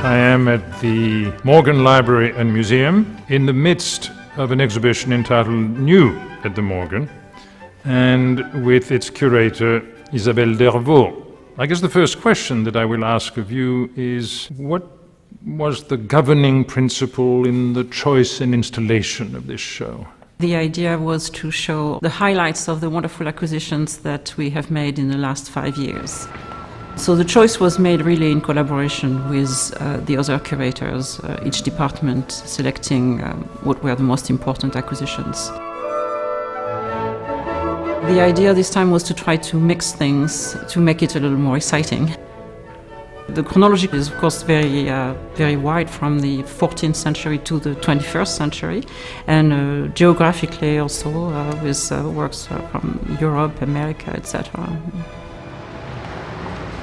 I am at the Morgan Library and Museum in the midst of an exhibition entitled New at the Morgan, and with its curator, Isabelle Dervaux. I guess the first question that I will ask of you is, what was the governing principle in the choice and installation of this show? The idea was to show the highlights of the wonderful acquisitions that we have made in the last 5 years. So the choice was made really in collaboration with the other curators, each department selecting what were the most important acquisitions. The idea this time was to try to mix things to make it a little more exciting. The chronology is, of course, very wide, from the 14th century to the 21st century, and geographically also with works from Europe, America, etc.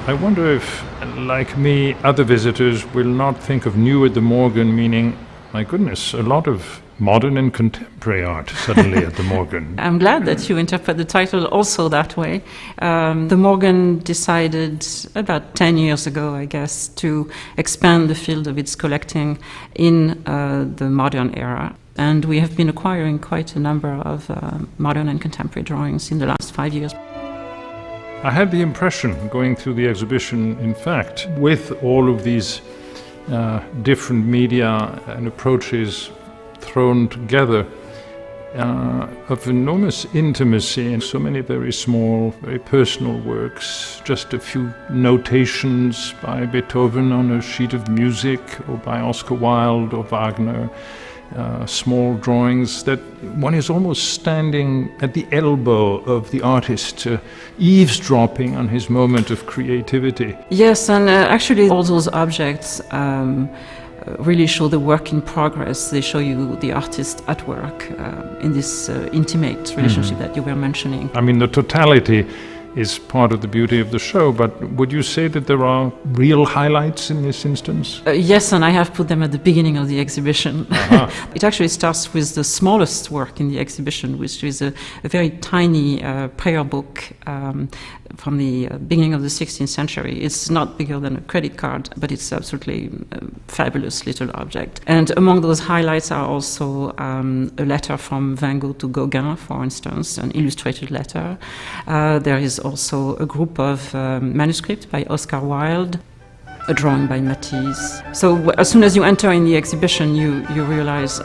I wonder if, like me, other visitors will not think of New at the Morgan meaning, my goodness, a lot of modern and contemporary art suddenly at the Morgan. I'm glad that you interpret the title also that way. The Morgan decided about 10 years ago, I guess, to expand the field of its collecting in the modern era. And we have been acquiring quite a number of modern and contemporary drawings in the last 5 years. I had the impression, going through the exhibition, in fact, with all of these different media and approaches thrown together, of enormous intimacy and so many very small, very personal works, just a few notations by Beethoven on a sheet of music, or by Oscar Wilde or Wagner, small drawings that one is almost standing at the elbow of the artist, eavesdropping on his moment of creativity. Yes, and actually all those objects really show the work in progress. They show you the artist at work in this intimate relationship that you were mentioning. I mean, the totality is part of the beauty of the show, but would you say that there are real highlights in this instance? Yes, and I have put them at the beginning of the exhibition. It actually starts with the smallest work in the exhibition, which is a very tiny prayer book from the beginning of the 16th century. It's not bigger than a credit card, but it's absolutely a fabulous little object. And among those highlights are also a letter from Van Gogh to Gauguin, for instance, an illustrated letter. There is also a group of manuscripts by Oscar Wilde, a drawing by Matisse. So as soon as you enter in the exhibition, you realize,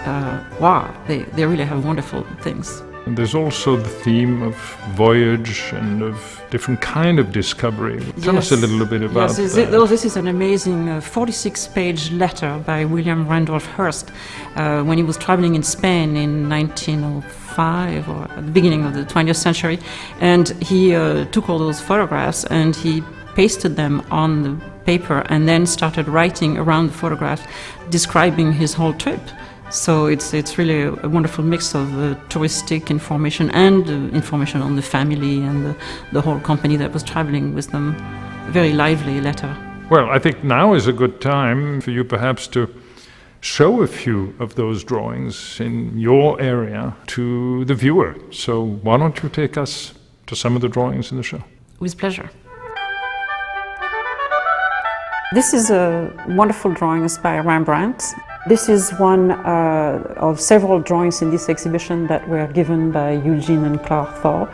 wow, they really have wonderful things. And there's also the theme of voyage and of different kind of discovery. Tell us a little bit about that. This is an amazing 46-page letter by William Randolph Hearst when he was traveling in Spain in 1905, or at the beginning of the 20th century. And he took all those photographs and he pasted them on the paper and then started writing around the photograph, describing his whole trip. So it's really a wonderful mix of touristic information and information on the family and the whole company that was traveling with them. A very lively letter. Well, I think now is a good time for you perhaps to show a few of those drawings in your area to the viewer. So why don't you take us to some of the drawings in the show? With pleasure. This is a wonderful drawing by Rembrandt. This is one of several drawings in this exhibition that were given by Eugene and Clara Thor,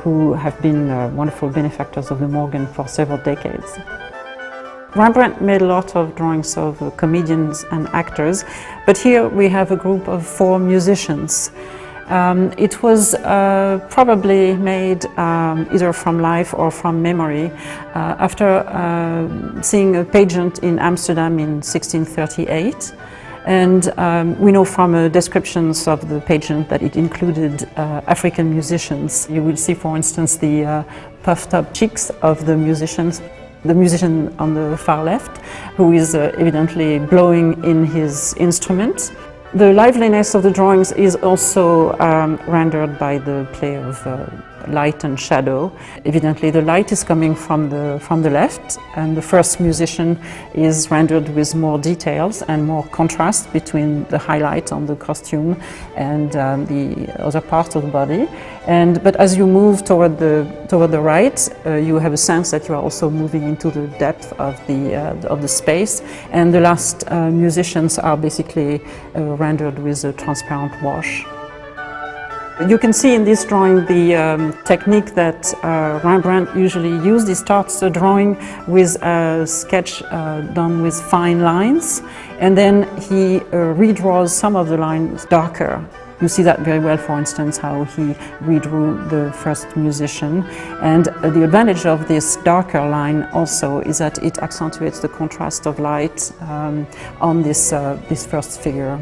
who have been wonderful benefactors of the Morgan for several decades. Rembrandt made a lot of drawings of comedians and actors, but here we have a group of 4 musicians. It was probably made either from life or from memory after seeing a pageant in Amsterdam in 1638. And we know from descriptions of the pageant that it included African musicians. You will see, for instance, the puffed up cheeks of the musicians. The musician on the far left, who is evidently blowing in his instrument. The liveliness of the drawings is also rendered by the play of light and shadow. Evidently the light is coming from the left, and the first musician is rendered with more details and more contrast between the highlight on the costume and the other part of the body. But as you move toward the right, you have a sense that you are also moving into the depth of the space, and the last musicians are basically rendered with a transparent wash. You can see in this drawing the technique that Rembrandt usually used. He starts the drawing with a sketch done with fine lines, and then he redraws some of the lines darker. You see that very well, for instance, how he redrew the first musician. And the advantage of this darker line also is that it accentuates the contrast of light on this first figure.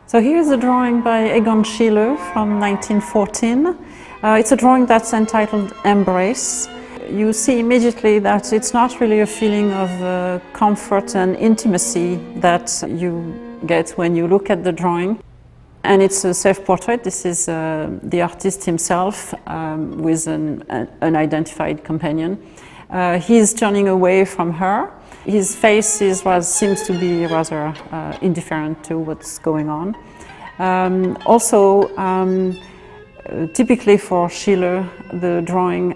So here's a drawing by Egon Schiele from 1914. It's a drawing that's entitled Embrace. You see immediately that it's not really a feeling of comfort and intimacy that you get when you look at the drawing. And it's a self-portrait. This is the artist himself with an unidentified companion. He's turning away from her. His face seems to be rather indifferent to what's going on. Typically for Schiele, the drawing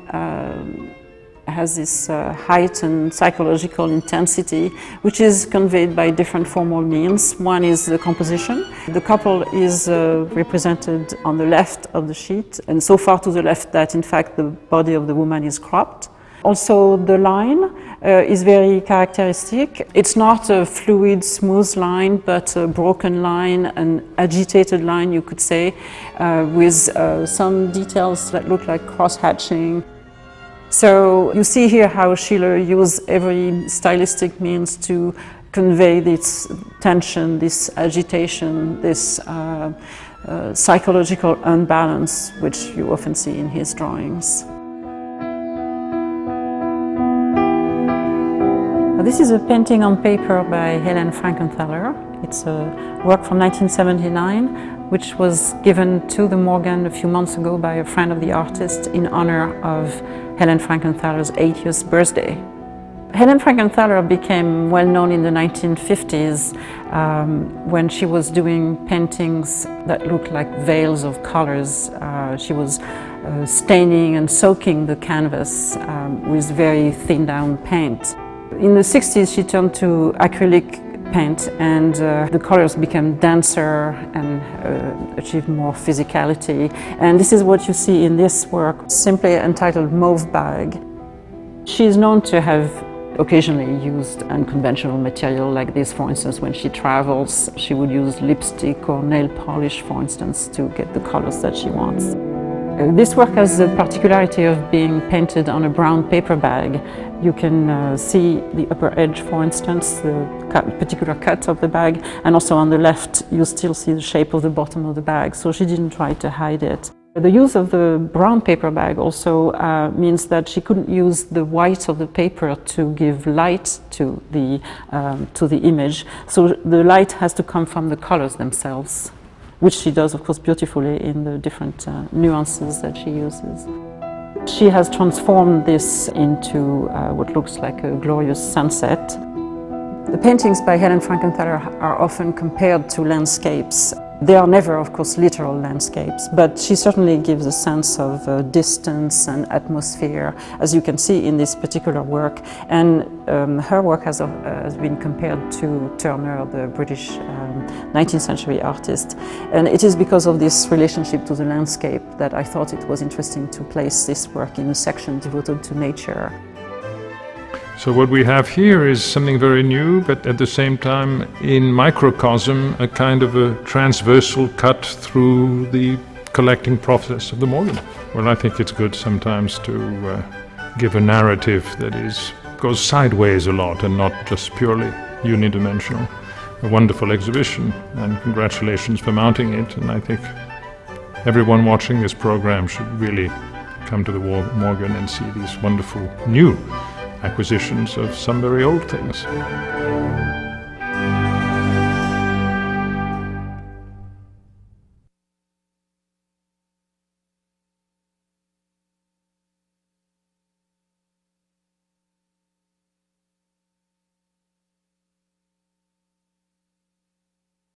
has this heightened psychological intensity, which is conveyed by different formal means. One is the composition. The couple is represented on the left of the sheet, and so far to the left that in fact the body of the woman is cropped. Also, the line is very characteristic. It's not a fluid, smooth line, but a broken line, an agitated line, you could say, with some details that look like cross-hatching. So you see here how Schiele used every stylistic means to convey this tension, this agitation, this psychological unbalance, which you often see in his drawings. This is a painting on paper by Helen Frankenthaler. It's a work from 1979, which was given to the Morgan a few months ago by a friend of the artist in honor of Helen Frankenthaler's 80th birthday. Helen Frankenthaler became well known in the 1950s when she was doing paintings that looked like veils of colors. She was staining and soaking the canvas with very thin down paint. In the 60s, she turned to acrylic paint, and the colors became denser and achieved more physicality. And this is what you see in this work, simply entitled Mauve Bag. She is known to have occasionally used unconventional material like this. For instance, when she travels, she would use lipstick or nail polish, for instance, to get the colors that she wants. This work has the particularity of being painted on a brown paper bag. You can see the upper edge, for instance, the particular cut of the bag, and also on the left you still see the shape of the bottom of the bag, so she didn't try to hide it. The use of the brown paper bag also means that she couldn't use the white of the paper to give light to the image, so the light has to come from the colors themselves, which she does, of course, beautifully in the different nuances that she uses. She has transformed this into what looks like a glorious sunset. The paintings by Helen Frankenthaler are often compared to landscapes. They are never, of course, literal landscapes, but she certainly gives a sense of distance and atmosphere, as you can see in this particular work. And her work has been compared to Turner, the British 19th century artist. And it is because of this relationship to the landscape that I thought it was interesting to place this work in a section devoted to nature. So what we have here is something very new, but at the same time, in microcosm, a kind of a transversal cut through the collecting process of the Morgan. Well, I think it's good sometimes to give a narrative that goes sideways a lot and not just purely unidimensional. A wonderful exhibition, and congratulations for mounting it. And I think everyone watching this program should really come to the Morgan and see these wonderful new acquisitions of some very old things.